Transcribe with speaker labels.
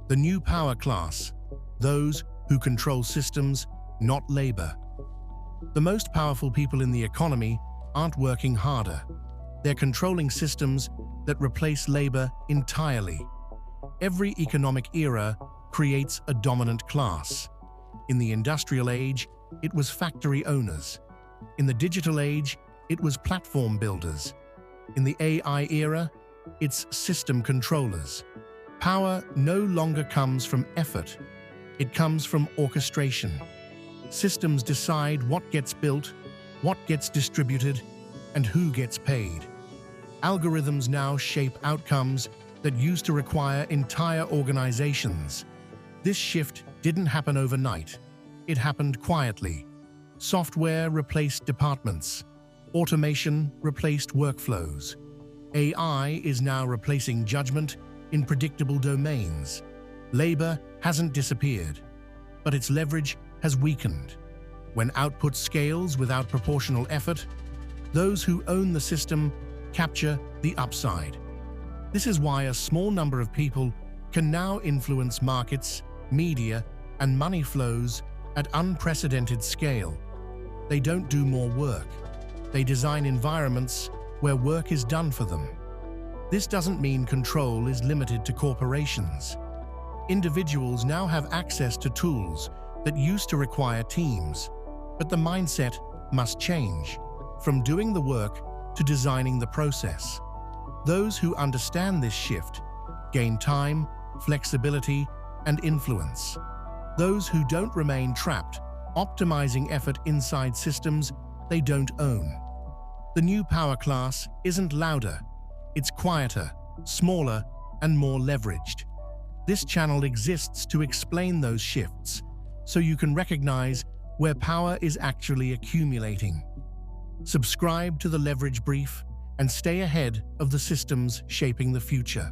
Speaker 1: The new power class, those who control systems, not labor. The most powerful people in the economy aren't working harder. They're controlling systems that replace labor entirely. Every economic era creates a dominant class. In the industrial age, it was factory owners. In the digital age, it was platform builders. In the AI era, it's system controllers. Power no longer comes from effort. It comes from orchestration. Systems decide what gets built, what gets distributed, and who gets paid. Algorithms now shape outcomes that used to require entire organizations. This shift didn't happen overnight. It happened quietly. Software replaced departments. Automation replaced workflows. AI is now replacing judgment in predictable domains. Labor hasn't disappeared, but its leverage has weakened. When output scales without proportional effort, those who own the system capture the upside. This is why a small number of people can now influence markets, media, and money flows at unprecedented scale. They don't do more work. They design environments where work is done for them. This doesn't mean control is limited to corporations. Individuals now have access to tools that used to require teams, but the mindset must change, from doing the work to designing the process. Those who understand this shift gain time, flexibility, and influence. Those who don't remain trapped, optimizing effort inside systems they don't own. The new power class isn't louder, it's quieter, smaller, and more leveraged. This channel exists to explain those shifts, so you can recognize where power is actually accumulating. Subscribe to the Leverage Brief and stay ahead of the systems shaping the future.